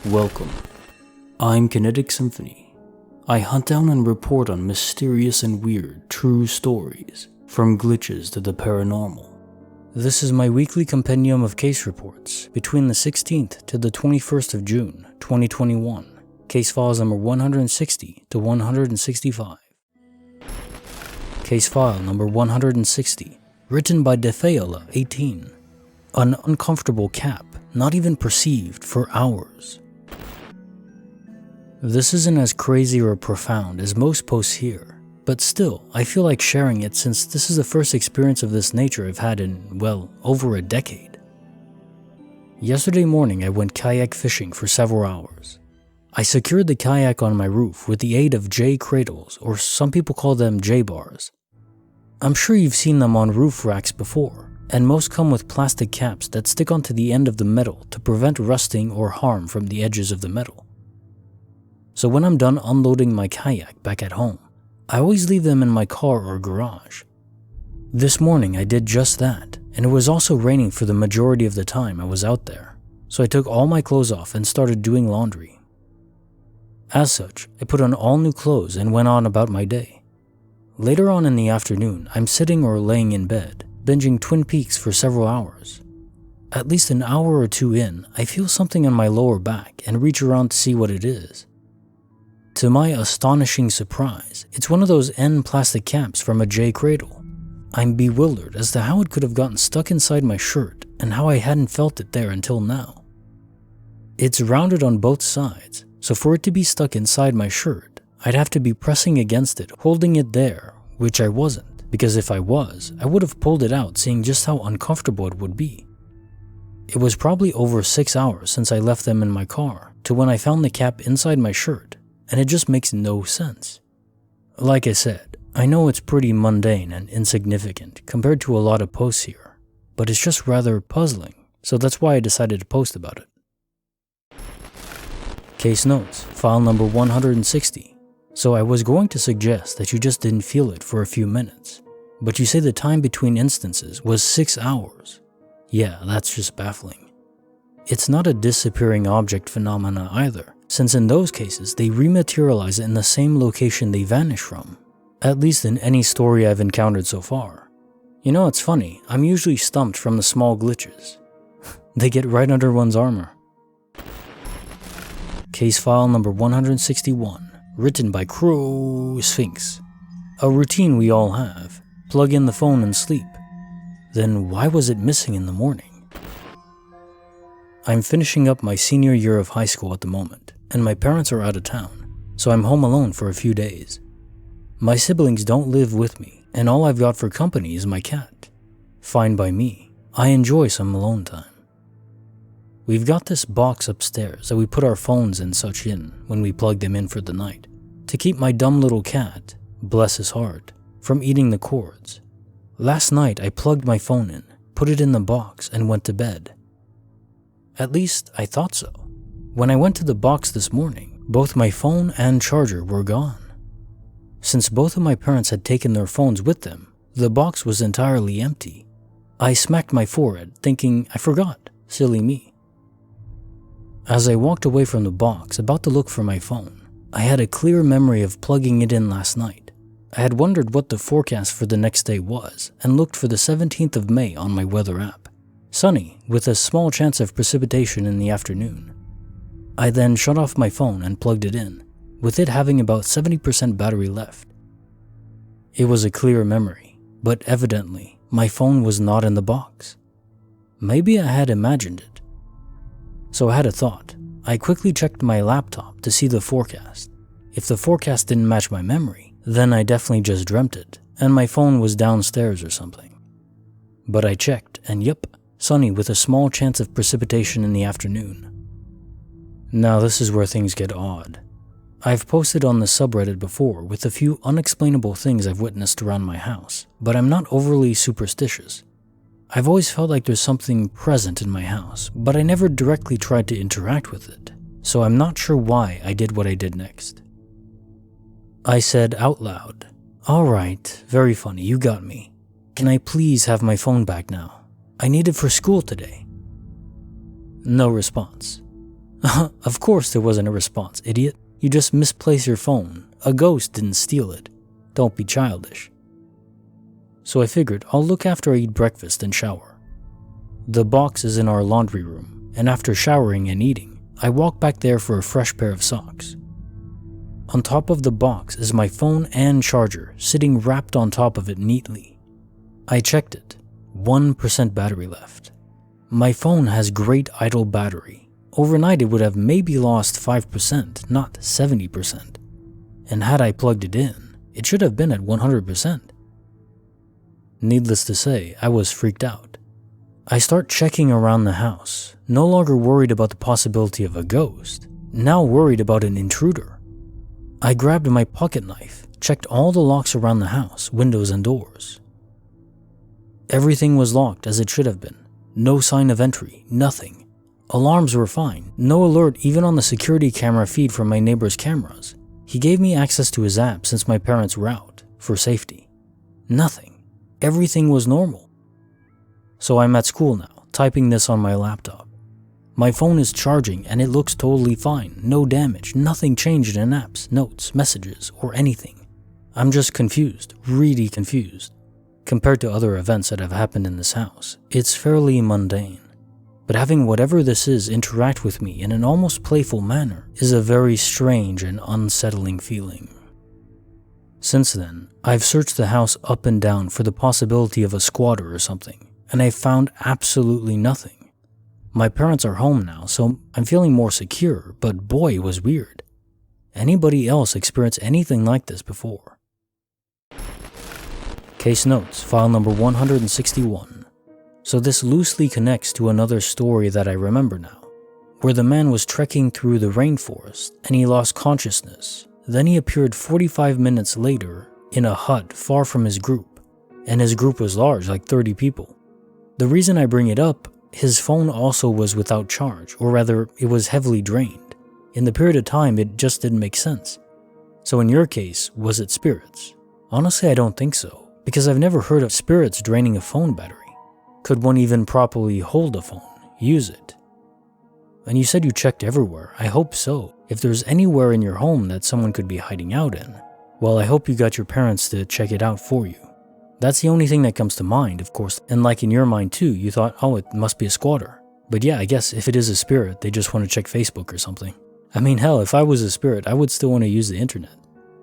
Welcome. I'm Kinetic Symphony. I hunt down and report on mysterious and weird true stories, from glitches to the paranormal. This is my weekly compendium of case reports between the 16th to the 21st of June, 2021. Case files number 160 to 165. Case file number 160, written by Defeola, 18. An uncomfortable cap, not even perceived for hours. This isn't as crazy or profound as most posts here, but still, I feel like sharing it since this is the first experience of this nature I've had in, well, over a decade. Yesterday morning I went kayak fishing for several hours. I secured the kayak on my roof with the aid of J cradles, or some people call them J bars. I'm sure you've seen them on roof racks before, and most come with plastic caps that stick onto the end of the metal to prevent rusting or harm from the edges of the metal. So when I'm done unloading my kayak back at home, I always leave them in my car or garage. This morning I did just that, and it was also raining for the majority of the time I was out there, so I took all my clothes off and started doing laundry. As such, I put on all new clothes and went on about my day. Later on in the afternoon, I'm sitting or laying in bed, binging Twin Peaks for several hours. At least an hour or two in, I feel something on my lower back and reach around to see what it is. To my astonishing surprise, it's one of those N plastic caps from a J cradle. I'm bewildered as to how it could have gotten stuck inside my shirt and how I hadn't felt it there until now. It's rounded on both sides, so for it to be stuck inside my shirt, I'd have to be pressing against it, holding it there, which I wasn't, because if I was, I would have pulled it out seeing just how uncomfortable it would be. It was probably over 6 hours since I left them in my car to when I found the cap inside my shirt, and it just makes no sense. Like I said, I know it's pretty mundane and insignificant compared to a lot of posts here, but it's just rather puzzling, so that's why I decided to post about it. Case notes, file number 160. So I was going to suggest that you just didn't feel it for a few minutes, but you say the time between instances was 6 hours. Yeah, that's just baffling. It's not a disappearing object phenomena either, since in those cases they rematerialize in the same location they vanish from, at least in any story I've encountered so far. You know, it's funny, I'm usually stumped from the small glitches. They get right under one's armor. Case file number 161, written by Crow Sphinx. A routine we all have, plug in the phone and sleep. Then why was it missing in the morning? I'm finishing up my senior year of high school at the moment, and my parents are out of town, so I'm home alone for a few days. My siblings don't live with me, and all I've got for company is my cat. Fine by me, I enjoy some alone time. We've got this box upstairs that we put our phones and such in when we plug them in for the night, to keep my dumb little cat, bless his heart, from eating the cords. Last night I plugged my phone in, put it in the box, and went to bed. At least, I thought so. When I went to the box this morning, both my phone and charger were gone. Since both of my parents had taken their phones with them, the box was entirely empty. I smacked my forehead, thinking I forgot, silly me. As I walked away from the box, about to look for my phone, I had a clear memory of plugging it in last night. I had wondered what the forecast for the next day was, and looked for the 17th of May on my weather app. Sunny, with a small chance of precipitation in the afternoon. I then shut off my phone and plugged it in, with it having about 70% battery left. It was a clear memory, but evidently, my phone was not in the box. Maybe I had imagined it. So I had a thought. I quickly checked my laptop to see the forecast. If the forecast didn't match my memory, then I definitely just dreamt it, and my phone was downstairs or something. But I checked, and yep, sunny with a small chance of precipitation in the afternoon. Now this is where things get odd. I've posted on the subreddit before with a few unexplainable things I've witnessed around my house, but I'm not overly superstitious. I've always felt like there's something present in my house, but I never directly tried to interact with it, so I'm not sure why I did what I did next. I said out loud, "Alright, very funny, you got me. Can I please have my phone back now? I need it for school today." No response. Of course there wasn't a response, idiot. You just misplaced your phone. A ghost didn't steal it. Don't be childish. So I figured I'll look after I eat breakfast and shower. The box is in our laundry room, and after showering and eating, I walk back there for a fresh pair of socks. On top of the box is my phone and charger, sitting wrapped on top of it neatly. I checked it. 1% battery left. My phone has great idle battery. Overnight it would have maybe lost 5%, not 70%. And had I plugged it in, it should have been at 100%. Needless to say, I was freaked out. I start checking around the house, no longer worried about the possibility of a ghost, now worried about an intruder. I grabbed my pocket knife, checked all the locks around the house, windows and doors. Everything was locked as it should have been. No sign of entry, nothing. Alarms were fine, no alert even on the security camera feed from my neighbor's cameras. He gave me access to his app since my parents were out, for safety. Nothing. Everything was normal. So I'm at school now, typing this on my laptop. My phone is charging and it looks totally fine, no damage, nothing changed in apps, notes, messages, or anything. I'm just confused, really confused. Compared to other events that have happened in this house, it's fairly mundane. But having whatever this is interact with me in an almost playful manner is a very strange and unsettling feeling. Since then, I've searched the house up and down for the possibility of a squatter or something, and I've found absolutely nothing. My parents are home now, so I'm feeling more secure, but boy, it was weird. Anybody else experienced anything like this before? Case notes, file number 161. So this loosely connects to another story that I remember now, where the man was trekking through the rainforest and he lost consciousness. Then he appeared 45 minutes later in a hut far from his group, and his group was large, like 30 people. The reason I bring it up, his phone also was without charge, or rather, it was heavily drained. In the period of time, it just didn't make sense. So in your case, was it spirits? Honestly, I don't think so. Because I've never heard of spirits draining a phone battery. Could one even properly hold a phone, use it? And you said you checked everywhere. I hope so. If there's anywhere in your home that someone could be hiding out in, well, I hope you got your parents to check it out for you. That's the only thing that comes to mind, of course. And like in your mind too, you thought, oh, it must be a squatter. But yeah, I guess if it is a spirit, they just want to check Facebook or something. I mean, hell, if I was a spirit, I would still want to use the internet.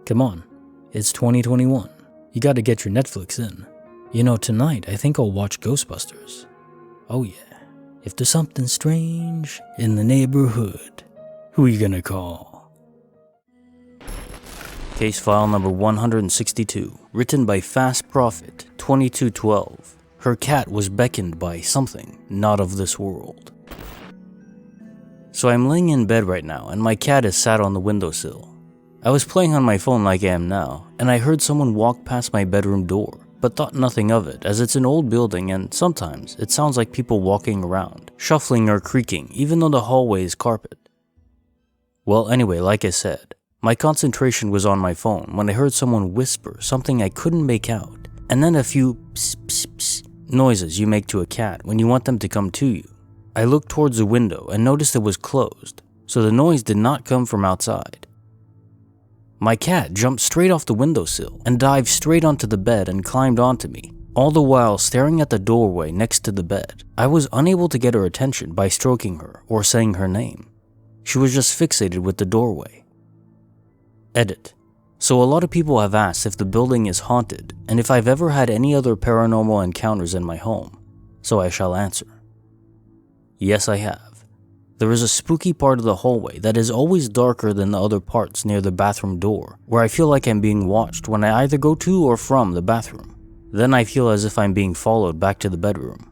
Come on, it's 2021. You gotta get your Netflix in. You know, tonight I think I'll watch Ghostbusters. Oh yeah, if there's something strange in the neighborhood, who are you gonna call? Case file number 162, written by Fast Prophet 2212. Her cat was beckoned by something not of this world. So I'm laying in bed right now and my cat is sat on the windowsill. I was playing on my phone like I am now, and I heard someone walk past my bedroom door, but thought nothing of it as it's an old building and sometimes it sounds like people walking around, shuffling or creaking even though the hallway is carpet. Well, anyway, like I said, my concentration was on my phone when I heard someone whisper something I couldn't make out, and then a few pss pss pss noises you make to a cat when you want them to come to you. I looked towards the window and noticed it was closed, so the noise did not come from outside. My cat jumped straight off the windowsill and dived straight onto the bed and climbed onto me, all the while staring at the doorway next to the bed. I was unable to get her attention by stroking her or saying her name. She was just fixated with the doorway. Edit. So a lot of people have asked if the building is haunted and if I've ever had any other paranormal encounters in my home, so I shall answer. Yes, I have. There is a spooky part of the hallway that is always darker than the other parts near the bathroom door, where I feel like I'm being watched when I either go to or from the bathroom. Then I feel as if I'm being followed back to the bedroom.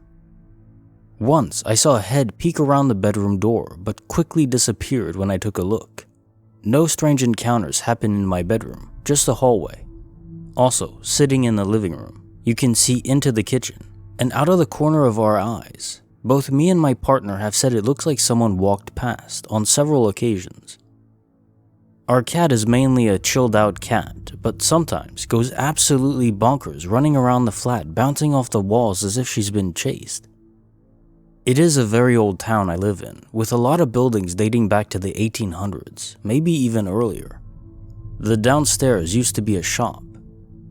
Once, I saw a head peek around the bedroom door, but quickly disappeared when I took a look. No strange encounters happened in my bedroom, just the hallway. Also, sitting in the living room, you can see into the kitchen, and out of the corner of our eyes, both me and my partner have said it looks like someone walked past on several occasions. Our cat is mainly a chilled out cat, but sometimes goes absolutely bonkers running around the flat, bouncing off the walls as if she's been chased. It is a very old town I live in, with a lot of buildings dating back to the 1800s, maybe even earlier. The downstairs used to be a shop.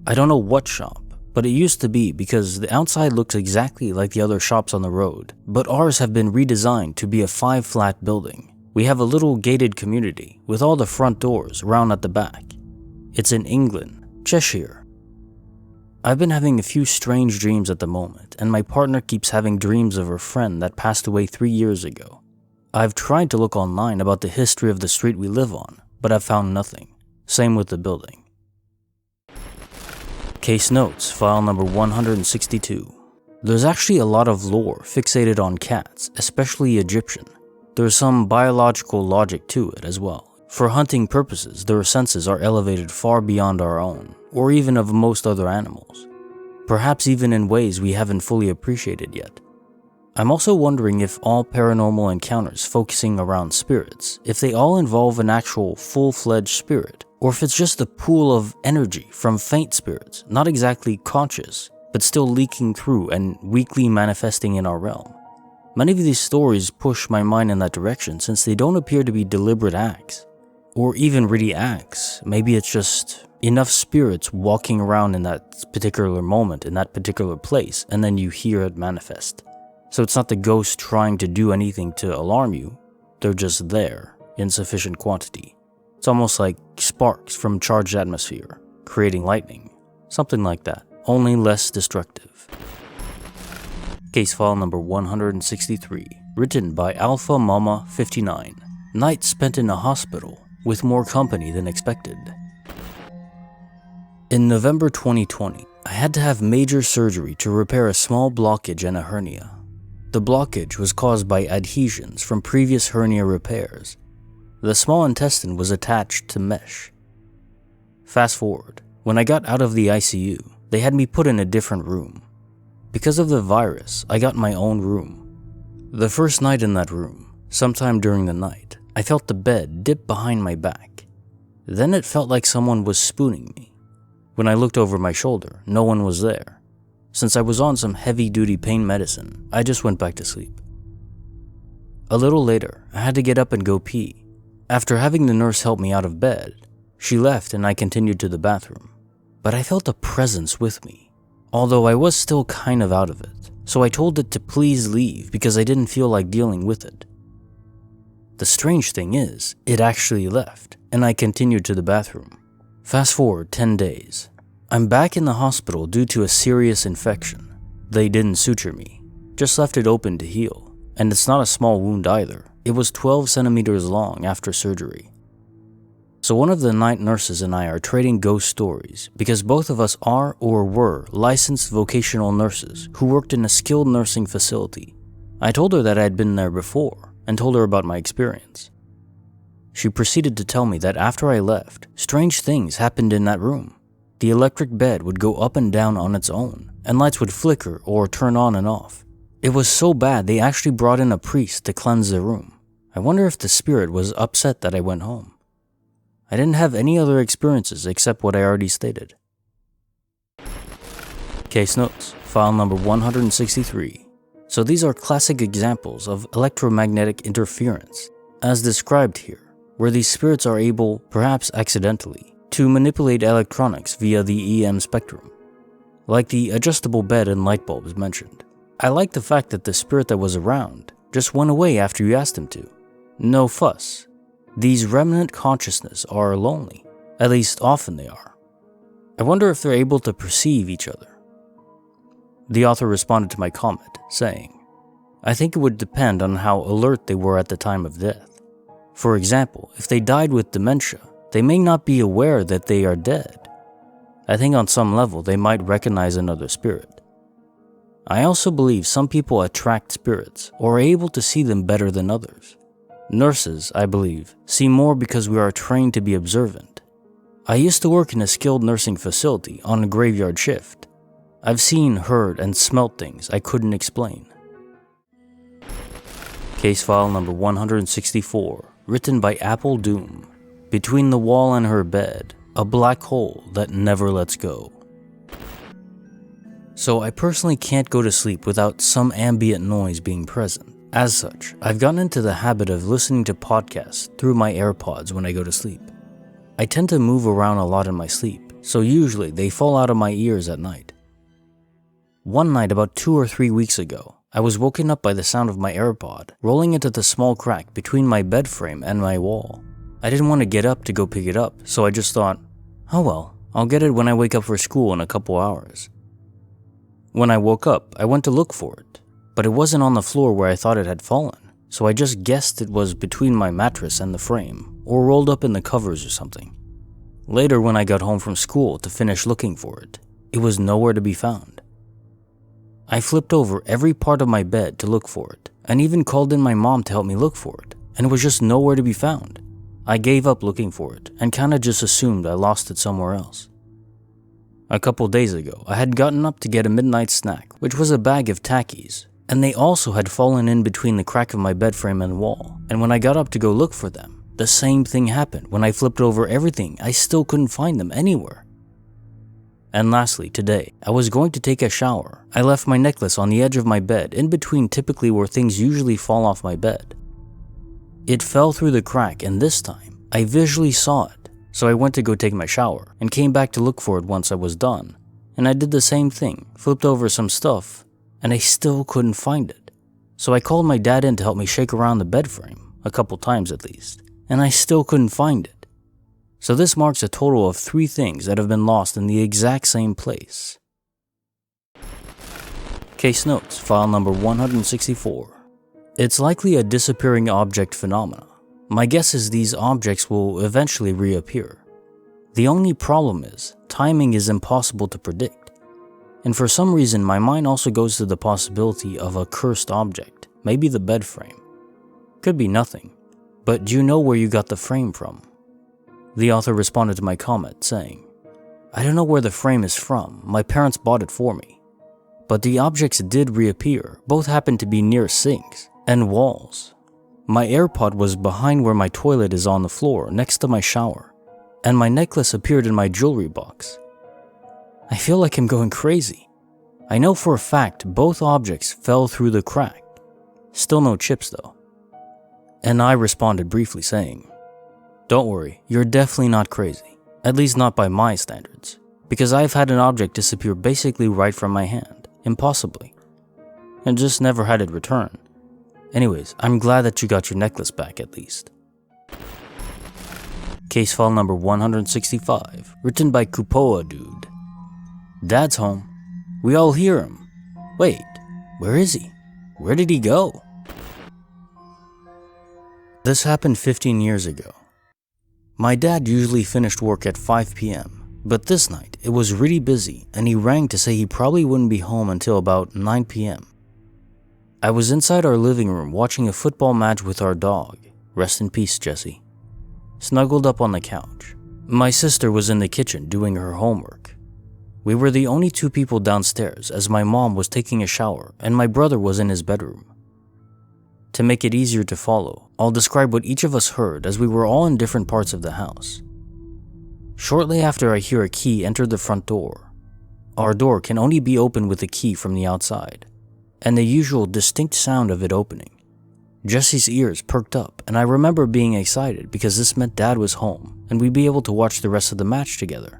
I don't know what shop, but it used to be because the outside looks exactly like the other shops on the road, but ours have been redesigned to be a 5-flat building. We have a little gated community with all the front doors round at the back. It's in England, Cheshire. I've been having a few strange dreams at the moment, and my partner keeps having dreams of her friend that passed away 3 years ago. I've tried to look online about the history of the street we live on, but I've found nothing. Same with the building. Case notes, file number 162. There's actually a lot of lore fixated on cats, especially Egyptian. There's some biological logic to it as well. For hunting purposes, their senses are elevated far beyond our own, or even of most other animals. Perhaps even in ways we haven't fully appreciated yet. I'm also wondering if all paranormal encounters focusing around spirits, if they all involve an actual full-fledged spirit, or if it's just a pool of energy from faint spirits, not exactly conscious, but still leaking through and weakly manifesting in our realm. Many of these stories push my mind in that direction since they don't appear to be deliberate acts. Or even really acts. Maybe it's just enough spirits walking around in that particular moment, in that particular place, and then you hear it manifest. So it's not the ghost trying to do anything to alarm you, they're just there in sufficient quantity. It's almost like sparks from charged atmosphere, creating lightning. Something like that, only less destructive. Case file number 163, written by Alpha Mama 59. Night spent in a hospital with more company than expected. In November 2020, I had to have major surgery to repair a small blockage and a hernia. The blockage was caused by adhesions from previous hernia repairs. The small intestine was attached to mesh. Fast forward, when I got out of the ICU, they had me put in a different room. Because of the virus, I got my own room. The first night in that room, sometime during the night, I felt the bed dip behind my back. Then it felt like someone was spooning me. When I looked over my shoulder, no one was there. Since I was on some heavy-duty pain medicine, I just went back to sleep. A little later, I had to get up and go pee. After having the nurse help me out of bed, she left and I continued to the bathroom. But I felt a presence with me, although I was still kind of out of it, so I told it to please leave because I didn't feel like dealing with it. The strange thing is, it actually left, and I continued to the bathroom. Fast forward 10 days. I'm back in the hospital due to a serious infection. They didn't suture me, just left it open to heal. And it's not a small wound either. It was 12 centimeters long after surgery. So one of the night nurses and I are trading ghost stories because both of us are or were licensed vocational nurses who worked in a skilled nursing facility. I told her that I had been there before and told her about my experience. She proceeded to tell me that after I left, strange things happened in that room. The electric bed would go up and down on its own, and lights would flicker or turn on and off. It was so bad they actually brought in a priest to cleanse the room. I wonder if the spirit was upset that I went home. I didn't have any other experiences except what I already stated. Case notes, file number 163. So these are classic examples of electromagnetic interference, as described here, where these spirits are able, perhaps accidentally, to manipulate electronics via the EM spectrum, like the adjustable bed and light bulbs mentioned. I like the fact that the spirit that was around just went away after you asked him to. No fuss. These remnant consciousness are lonely, at least often they are. I wonder if they're able to perceive each other. The author responded to my comment, saying, I think it would depend on how alert they were at the time of death. For example, if they died with dementia, they may not be aware that they are dead. I think on some level they might recognize another spirit. I also believe some people attract spirits or are able to see them better than others. Nurses, I believe, see more because we are trained to be observant. I used to work in a skilled nursing facility on a graveyard shift. I've seen, heard, and smelt things I couldn't explain. Case file number 164, written by Apple Doom. Between the wall and her bed, a black hole that never lets go. so I personally can't go to sleep without some ambient noise being present. As such, I've gotten into the habit of listening to podcasts through my AirPods when I go to sleep. I tend to move around a lot in my sleep, so usually they fall out of my ears at night. One night about 2 or 3 weeks ago, I was woken up by the sound of my AirPod rolling into the small crack between my bed frame and my wall. I didn't want to get up to go pick it up, so I just thought, oh well, I'll get it when I wake up for school in a couple hours. When I woke up, I went to look for it, but it wasn't on the floor where I thought it had fallen, so I just guessed it was between my mattress and the frame, or rolled up in the covers or something. Later, when I got home from school to finish looking for it, it was nowhere to be found. I flipped over every part of my bed to look for it, and even called in my mom to help me look for it, and it was just nowhere to be found. I gave up looking for it, and kinda just assumed I lost it somewhere else. A couple days ago, I had gotten up to get a midnight snack, which was a bag of Takis, and they also had fallen in between the crack of my bed frame and wall, and when I got up to go look for them, the same thing happened. When I flipped over everything, I still couldn't find them anywhere. And lastly, today, I was going to take a shower. I left my necklace on the edge of my bed, in between typically where things usually fall off my bed. It fell through the crack, and this time, I visually saw it, so I went to go take my shower, and came back to look for it once I was done. And I did the same thing, flipped over some stuff, and I still couldn't find it. So I called my dad in to help me shake around the bed frame, a couple times at least, and I still couldn't find it. So this marks a total of 3 things that have been lost in the exact same place. Case notes, file number 164. It's likely a disappearing object phenomena. My guess is these objects will eventually reappear. The only problem is, timing is impossible to predict. And for some reason, my mind also goes to the possibility of a cursed object, maybe the bed frame. Could be nothing, but do you know where you got the frame from? The author responded to my comment saying, I don't know where the frame is from, my parents bought it for me. But the objects did reappear, both happened to be near sinks and walls. My AirPod was behind where my toilet is on the floor next to my shower, and my necklace appeared in my jewelry box. I feel like I'm going crazy. I know for a fact both objects fell through the crack. Still no chips though. And I responded briefly saying, don't worry, you're definitely not crazy. At least not by my standards. Because I've had an object disappear basically right from my hand, impossibly. And just never had it return. Anyways, I'm glad that you got your necklace back at least. Case file number 165, written by Kupoa Dude. Dad's home. We all hear him. Wait, where is he? Where did he go? This happened 15 years ago. My dad usually finished work at 5 p.m., but this night it was really busy and he rang to say he probably wouldn't be home until about 9 p.m. I was inside our living room watching a football match with our dog, rest in peace Jessie, snuggled up on the couch. My sister was in the kitchen doing her homework. We were the only 2 people downstairs as my mom was taking a shower and my brother was in his bedroom. To make it easier to follow, I'll describe what each of us heard as we were all in different parts of the house. Shortly after I hear a key enter the front door. Our door can only be opened with a key from the outside, and the usual distinct sound of it opening. Jessie's ears perked up and I remember being excited because this meant Dad was home and we'd be able to watch the rest of the match together.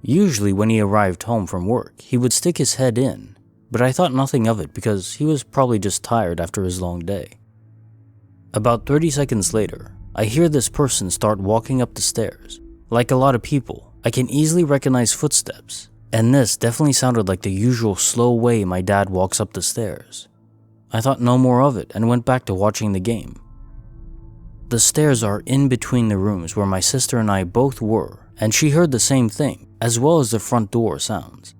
Usually when he arrived home from work, he would stick his head in, but I thought nothing of it because he was probably just tired after his long day. About 30 seconds later, I hear this person start walking up the stairs. Like a lot of people, I can easily recognize footsteps, and this definitely sounded like the usual slow way my dad walks up the stairs. I thought no more of it and went back to watching the game. The stairs are in between the rooms where my sister and I both were, and she heard the same thing, as well as the front door sounds.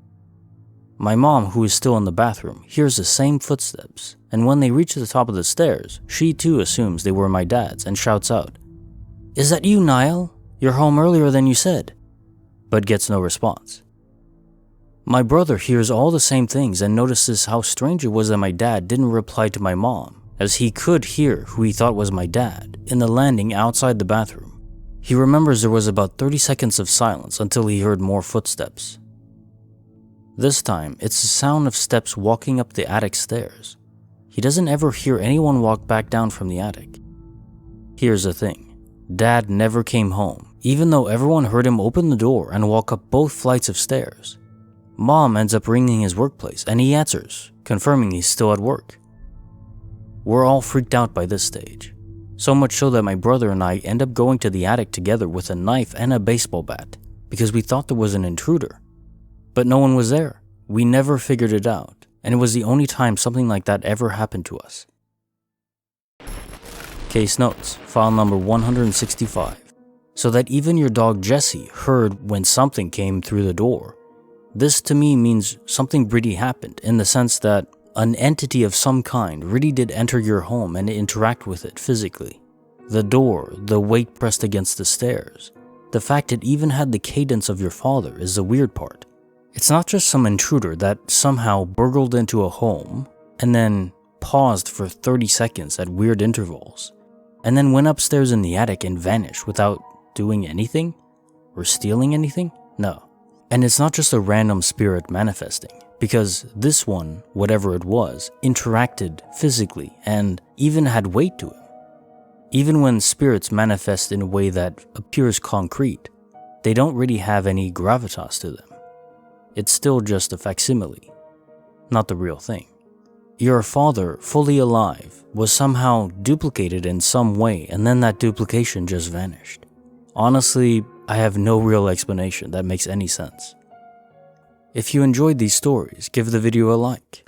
My mom, who is still in the bathroom, hears the same footsteps, and when they reach the top of the stairs, she too assumes they were my dad's and shouts out, "Is that you, Niall? You're home earlier than you said," but gets no response. My brother hears all the same things and notices how strange it was that my dad didn't reply to my mom, as he could hear who he thought was my dad in the landing outside the bathroom. He remembers there was about 30 seconds of silence until he heard more footsteps. This time, it's the sound of steps walking up the attic stairs. He doesn't ever hear anyone walk back down from the attic. Here's the thing. Dad never came home, even though everyone heard him open the door and walk up both flights of stairs. Mom ends up ringing his workplace and he answers, confirming he's still at work. We're all freaked out by this stage. So much so that my brother and I end up going to the attic together with a knife and a baseball bat because we thought there was an intruder. But no one was there. We never figured it out, and it was the only time something like that ever happened to us. Case notes, file number 165. So that even your dog Jessie heard when something came through the door. This to me means something pretty happened in the sense that an entity of some kind really did enter your home and interact with it physically. The door, the weight pressed against the stairs, the fact it even had the cadence of your father is the weird part. It's not just some intruder that somehow burgled into a home and then paused for 30 seconds at weird intervals, and then went upstairs in the attic and vanished without doing anything or stealing anything. No. And it's not just a random spirit manifesting, because this one, whatever it was, interacted physically and even had weight to him. Even when spirits manifest in a way that appears concrete, they don't really have any gravitas to them. It's still just a facsimile, not the real thing. Your father, fully alive, was somehow duplicated in some way, and then that duplication just vanished. Honestly, I have no real explanation that makes any sense. If you enjoyed these stories, give the video a like.